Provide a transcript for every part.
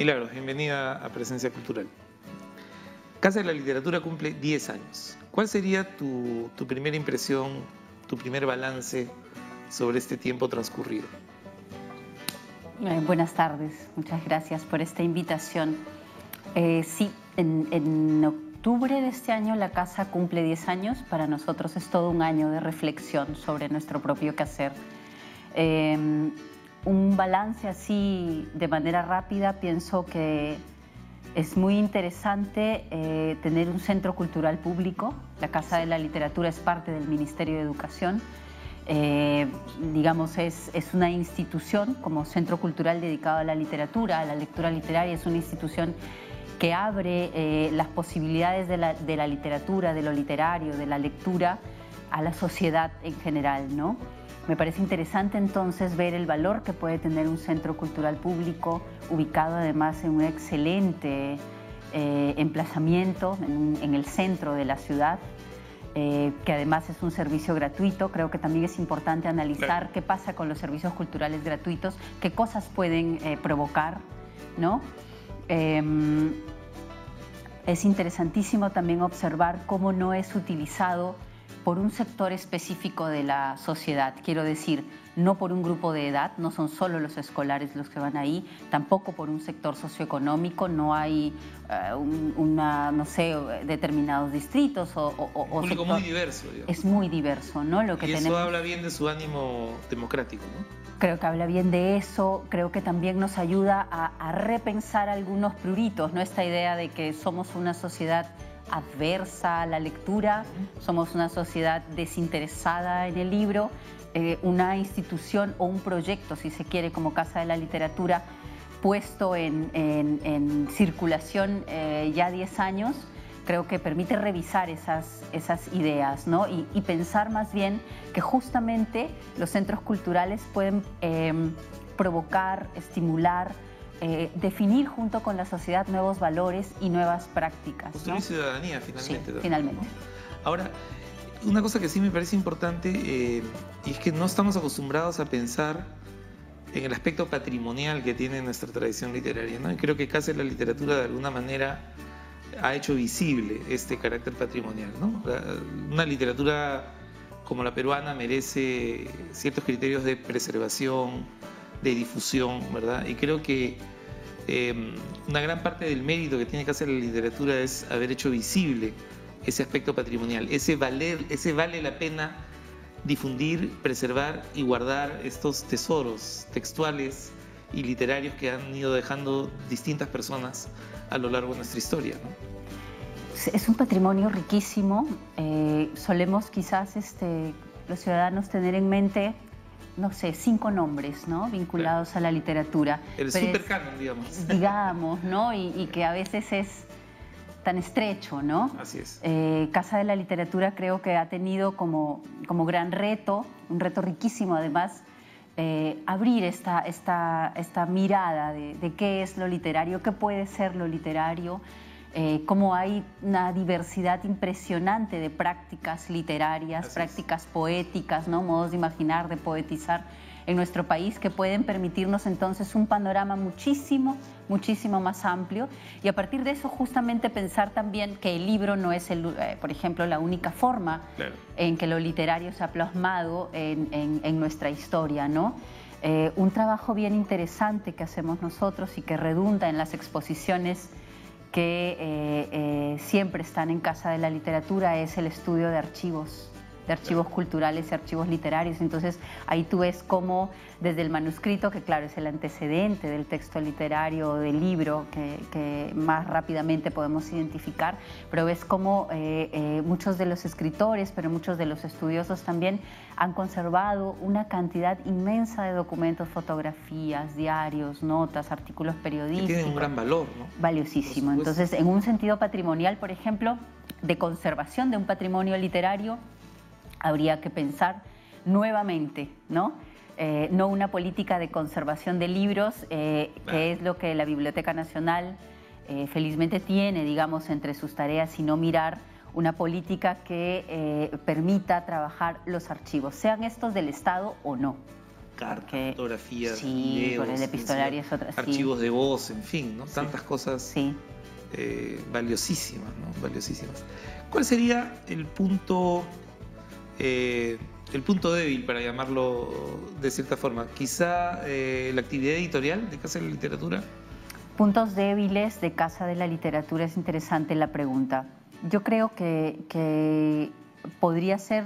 Milagros, bienvenida a Presencia Cultural. Casa de la Literatura cumple 10 años. ¿Cuál sería tu primera impresión, tu primer balance sobre este tiempo transcurrido? Buenas tardes, muchas gracias por esta invitación. Sí, en octubre de este año la casa cumple 10 años. Para nosotros es todo un año de reflexión sobre nuestro propio quehacer. Un balance así de manera rápida, pienso que es muy interesante tener un centro cultural público. La Casa de la Literatura es parte del Ministerio de Educación. Digamos, es una institución como centro cultural dedicado a la literatura, a la lectura literaria. Es una institución que abre las posibilidades de la literatura, de lo literario, de la lectura a la sociedad en general, ¿no? Me parece interesante entonces ver el valor que puede tener un centro cultural público ubicado además en un excelente emplazamiento en el centro de la ciudad, que además es un servicio gratuito. Creo que también es importante analizar qué pasa con los servicios culturales gratuitos, qué cosas pueden provocar, ¿no? Es interesantísimo también observar cómo no es utilizado por un sector específico de la sociedad. Quiero decir, no por un grupo de edad, no son solo los escolares los que van ahí, tampoco por un sector socioeconómico, no hay no sé, determinados distritos o un público muy diverso, digamos. Es muy diverso, ¿no? Lo que y eso tenemos... habla bien de su ánimo democrático, ¿no? Creo que habla bien de eso, creo que también nos ayuda a repensar algunos pruritos, ¿no? Esta idea de que somos una sociedad adversa a la lectura, somos una sociedad desinteresada en el libro. Una institución o un proyecto, si se quiere, como Casa de la Literatura, puesto en circulación ya 10 años, creo que permite revisar esas ideas, ¿no? Y pensar más bien que justamente los centros culturales pueden provocar, estimular, definir junto con la sociedad nuevos valores y nuevas prácticas, construir, ¿no? Ciudadanía, finalmente. Sí, finalmente. Ahora, una cosa que sí me parece importante y es que no estamos acostumbrados a pensar en el aspecto patrimonial que tiene nuestra tradición literaria, ¿no? Y creo que Casa de la Literatura de alguna manera ha hecho visible este carácter patrimonial, ¿no? Una literatura como la peruana merece ciertos criterios de preservación, de difusión, ¿verdad? Y creo que una gran parte del mérito que tiene Casa de la Literatura es haber hecho visible ese aspecto patrimonial, ese vale la pena difundir, preservar y guardar estos tesoros textuales y literarios que han ido dejando distintas personas a lo largo de nuestra historia, ¿no? Es un patrimonio riquísimo. Solemos quizás los ciudadanos tener en mente, no sé, 5 nombres, ¿no? Vinculados a la literatura. El supercanon, digamos. Digamos, ¿no? Y que a veces es tan estrecho, ¿no? Así es. Casa de la Literatura creo que ha tenido como gran reto, un reto riquísimo además, abrir esta mirada de qué es lo literario, qué puede ser lo literario, cómo hay una diversidad impresionante de prácticas literarias, prácticas poéticas, ¿no? Modos de imaginar, de poetizar en nuestro país que pueden permitirnos entonces un panorama muchísimo más amplio, y a partir de eso justamente pensar también que el libro no es, por ejemplo, la única forma en que lo literario se ha plasmado en nuestra historia, ¿no? Un trabajo bien interesante que hacemos nosotros y que redunda en las exposiciones que siempre están en Casa de la Literatura es el estudio de archivos culturales y archivos literarios. Entonces ahí tú ves cómo desde el manuscrito, que claro es el antecedente del texto literario o del libro que más rápidamente podemos identificar, pero ves cómo muchos de los escritores, pero muchos de los estudiosos también han conservado una cantidad inmensa de documentos, fotografías, diarios, notas, artículos periodísticos. Que tienen un gran valor, ¿no? Valiosísimo. Entonces, en un sentido patrimonial, por ejemplo, de conservación de un patrimonio literario, habría que pensar nuevamente, ¿no? No una política de conservación de libros, que es lo que la Biblioteca Nacional felizmente tiene, digamos, entre sus tareas, sino mirar una política que permita trabajar los archivos, sean estos del Estado o no. cartas, fotografías, sí, videos, por el epistolario es otra, archivos sí. de voz, en fin, ¿no? Tantas cosas sí. Valiosísimas, ¿no? Valiosísimas. ¿Cuál sería el punto débil, para llamarlo de cierta forma? Quizá la actividad editorial de Casa de la Literatura. Puntos débiles de Casa de la Literatura, es interesante la pregunta. Yo creo que podría ser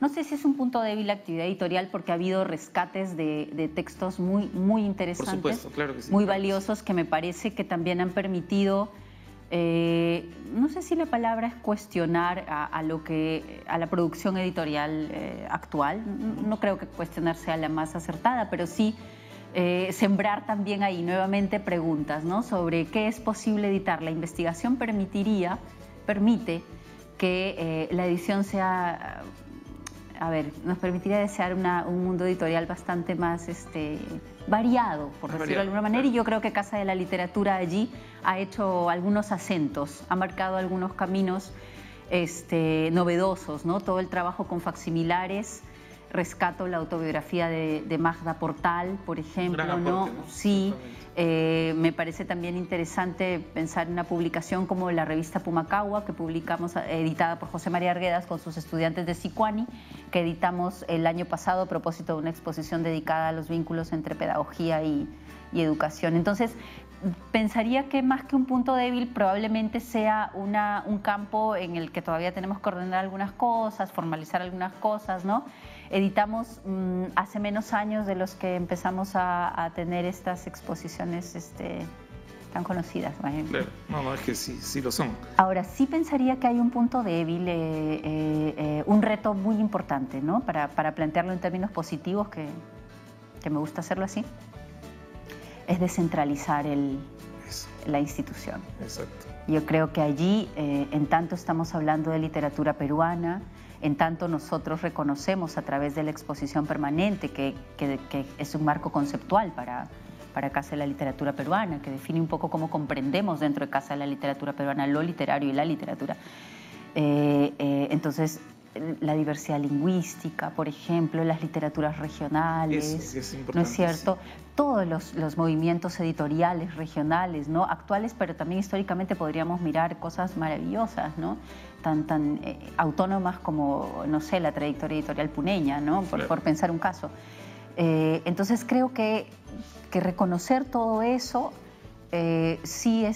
no sé si es un punto débil la actividad editorial, porque ha habido rescates de textos muy interesantes, por supuesto, claro que sí, muy valiosos, que me parece que también han permitido, no sé si la palabra es cuestionar a la producción editorial actual. No creo que cuestionar sea la más acertada, pero sí sembrar también ahí nuevamente preguntas, ¿no? Sobre qué es posible editar. La investigación permite que la edición sea, nos permitiría desear un mundo editorial bastante más variado, por decirlo de alguna manera, claro. Y yo creo que Casa de la Literatura allí ha hecho algunos acentos, ha marcado algunos caminos novedosos, ¿no? Todo el trabajo con facsimilares. Rescato la autobiografía de Magda Portal, por ejemplo, aporte, ¿no? ¿no? Sí, me parece también interesante pensar en una publicación como la revista Pumacahua, que publicamos, editada por José María Arguedas con sus estudiantes de Sicuani, que editamos el año pasado a propósito de una exposición dedicada a los vínculos entre pedagogía y educación. Entonces, pensaría que más que un punto débil probablemente sea un campo en el que todavía tenemos que ordenar algunas cosas, formalizar algunas cosas, ¿no? Editamos hace menos años de los que empezamos a tener estas exposiciones tan conocidas. Claro, no, es que sí lo son. Ahora, sí pensaría que hay un punto débil, un reto muy importante, ¿no? Para plantearlo en términos positivos, que me gusta hacerlo así, es descentralizar la institución. Exacto. Yo creo que allí, en tanto estamos hablando de literatura peruana, en tanto nosotros reconocemos a través de la exposición permanente que es un marco conceptual para Casa de la Literatura Peruana, que define un poco cómo comprendemos dentro de Casa de la Literatura Peruana lo literario y la literatura. Entonces, la diversidad lingüística, por ejemplo, las literaturas regionales, eso es importante, ¿no es cierto? Sí. Todos los movimientos editoriales regionales, ¿no? Actuales, pero también históricamente podríamos mirar cosas maravillosas, ¿no? Tan autónomas como, no sé, la trayectoria editorial puneña, ¿no? Por pensar un caso. Entonces creo que reconocer todo eso, sí,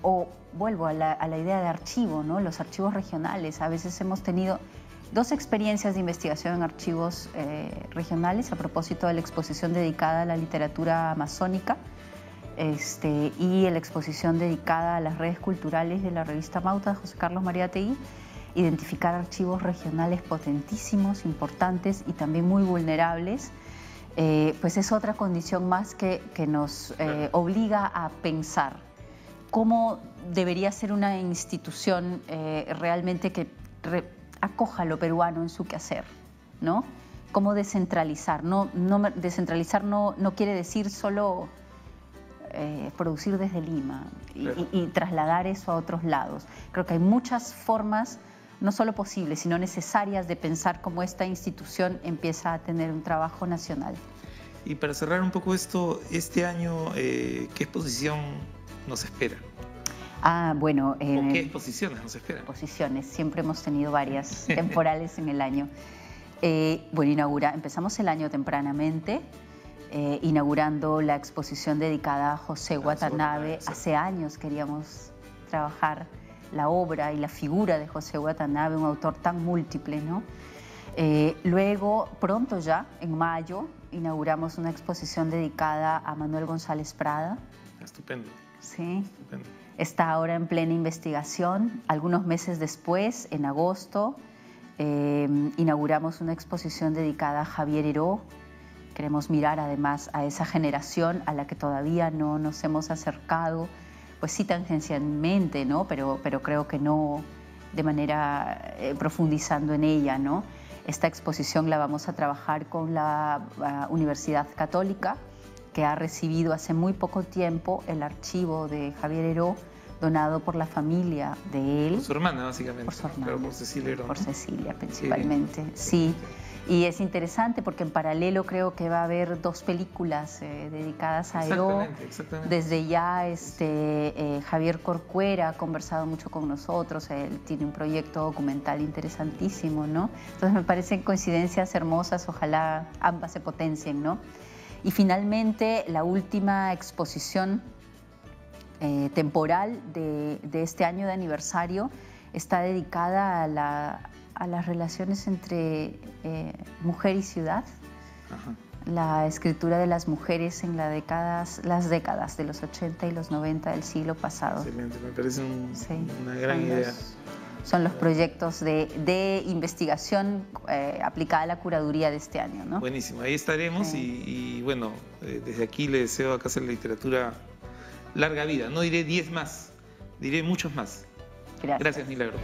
o vuelvo a la idea de archivo, ¿no? Los archivos regionales. A veces hemos tenido 2 experiencias de investigación en archivos regionales a propósito de la exposición dedicada a la literatura amazónica y la exposición dedicada a las redes culturales de la revista Mauta de José Carlos Mariátegui. Identificar archivos regionales potentísimos, importantes y también muy vulnerables, pues es otra condición más que nos obliga a pensar cómo debería ser una institución realmente que acoja lo peruano en su quehacer, ¿no? Cómo descentralizar. Descentralizar no quiere decir solo producir desde Lima y trasladar eso a otros lados. Creo que hay muchas formas, no solo posibles, sino necesarias, de pensar cómo esta institución empieza a tener un trabajo nacional. Y para cerrar un poco esto, este año, ¿qué exposición nos espera? Bueno... ¿O qué exposiciones nos esperan? Exposiciones, siempre hemos tenido varias temporales en el año. Empezamos el año tempranamente, inaugurando la exposición dedicada a José Watanabe. Hace años queríamos trabajar la obra y la figura de José Watanabe, un autor tan múltiple, ¿no? Luego, pronto ya, en mayo, inauguramos una exposición dedicada a Manuel González Prada. Estupendo. Sí. Estupendo. Está ahora en plena investigación. Algunos meses después, en agosto, inauguramos una exposición dedicada a Javier Heró. Queremos mirar además a esa generación a la que todavía no nos hemos acercado, pues sí tangencialmente, ¿no? Pero creo que no de manera profundizando en ella, ¿no? Esta exposición la vamos a trabajar con la Universidad Católica, que ha recibido hace muy poco tiempo el archivo de Javier Heró, donado por la familia de él. Por su hermana, básicamente. Por su hermana. Claro, por Cecilia Heró. Por Cecilia, principalmente, sí. Y es interesante porque en paralelo creo que va a haber 2 películas dedicadas a Aeró. Exactamente. Desde ya Javier Corcuera ha conversado mucho con nosotros, él tiene un proyecto documental interesantísimo, ¿no? Entonces me parecen coincidencias hermosas, ojalá ambas se potencien, ¿no? Y finalmente la última exposición temporal de este año de aniversario está dedicada a las relaciones entre mujer y ciudad. Ajá. La escritura de las mujeres en las décadas de los 80 y los 90 del siglo pasado. Excelente, me parece una gran son idea. Son los proyectos de investigación aplicada a la curaduría de este año, ¿no? Buenísimo, ahí estaremos y bueno, desde aquí le deseo a Casa de la Literatura larga vida. No diré 10 más, diré muchos más. Gracias. Gracias, Milagros.